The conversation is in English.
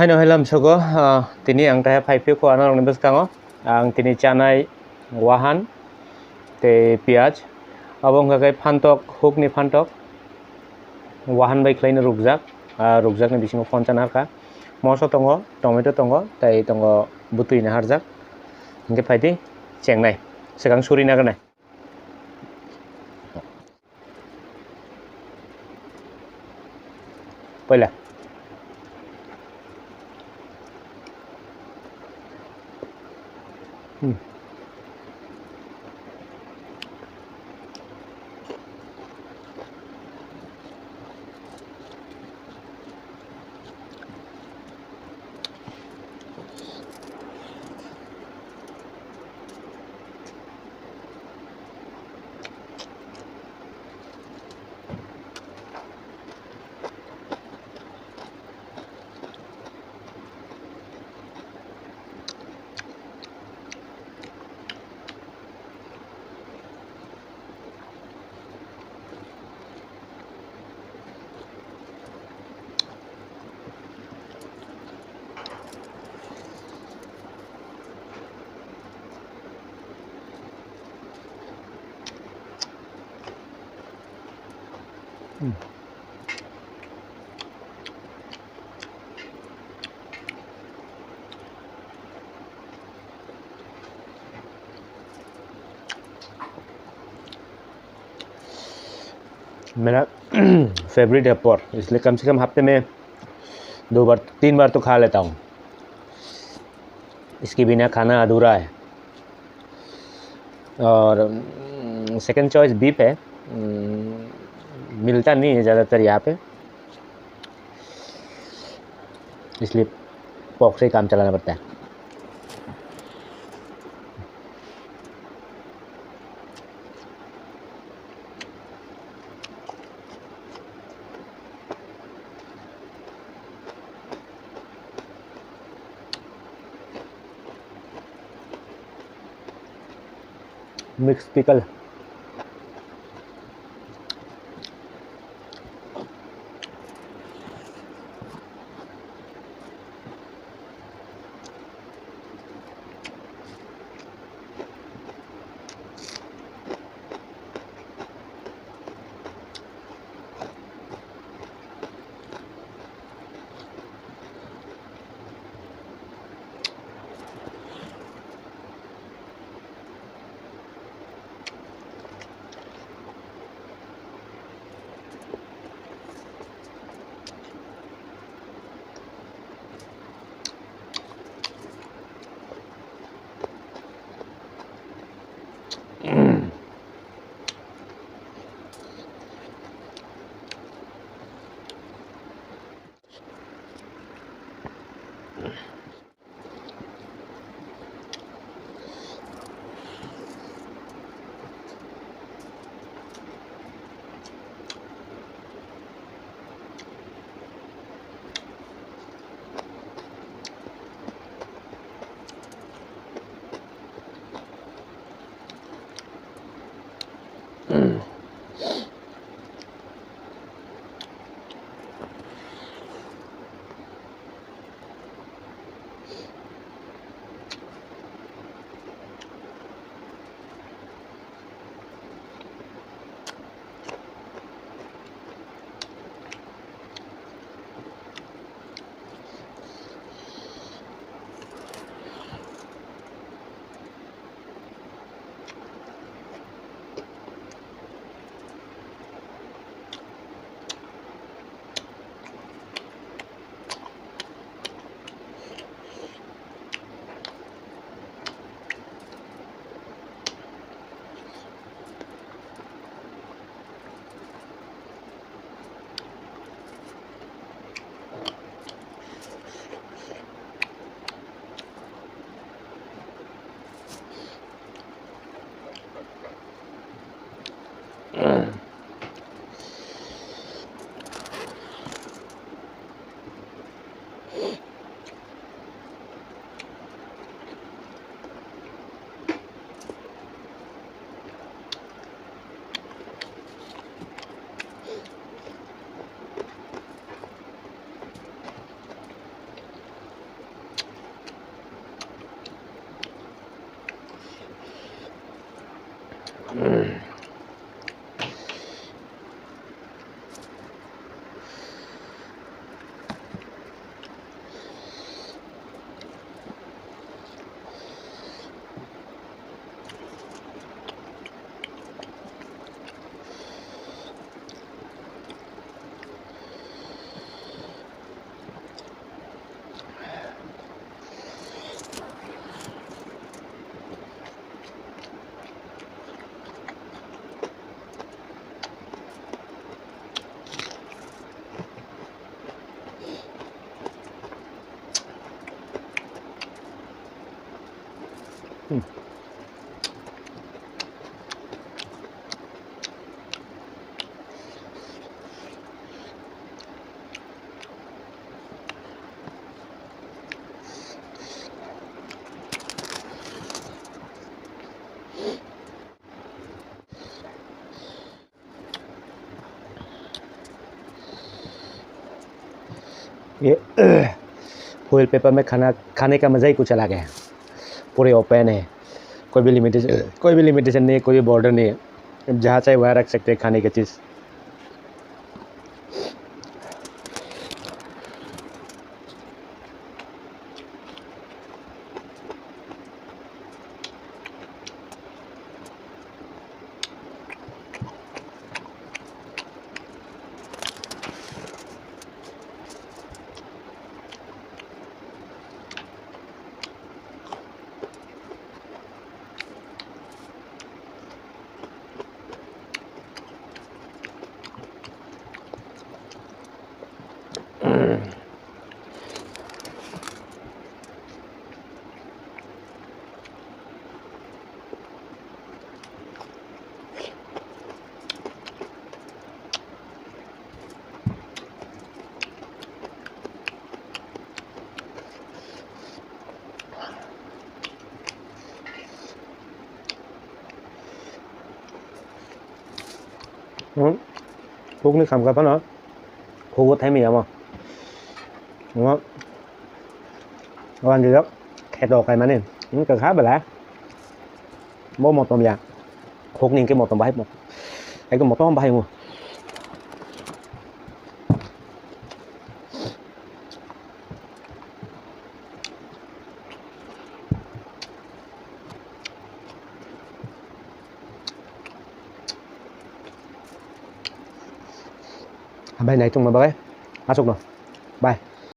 Haino helam sogo tini ang tahe paipi ko ana rong beskango ang tini chanai wahan te piaj abong kakai phantok hukni phantok wahan bai khlaina rukjak rukjakni bisingo ponchana ka moso tongo tomato tongo tai tongo butui na harjak hingke phaiti chengnai sekang suri naganai poila मेरा favourite है पोर इसलिए कम से कम हफ्ते में 2 बार 3 बार तो खा लेता हूँ इसके बिना खाना अधूरा है और सेकंड चॉइस बीफ है मिलता नहीं है ज़्यादातर यहाँ पे इसलिए पोर्क से ही काम चलाना पड़ता है मिक्स पिकल ये फॉइल पेपर में खाने का मज़ा ही कुछ अलग है। पूरे ओपन है, कोई भी लिमिटेशन नहीं है, कोई भी बॉर्डर नहीं है, जहाँ चाहे वहाँ रख सकते हैं खाने की चीज़। Thuốc nước không có phải nữa, khu có thấy mì không? Đúng không? Các bạn gì đó, kẹt đồ cái mà nè, những cái khá bà lá, bố một tôm vàng, thuốc nên cái một tôm bảy một, cái một tôm bảy một. Bài này chung mà bye, masuk loh, bye.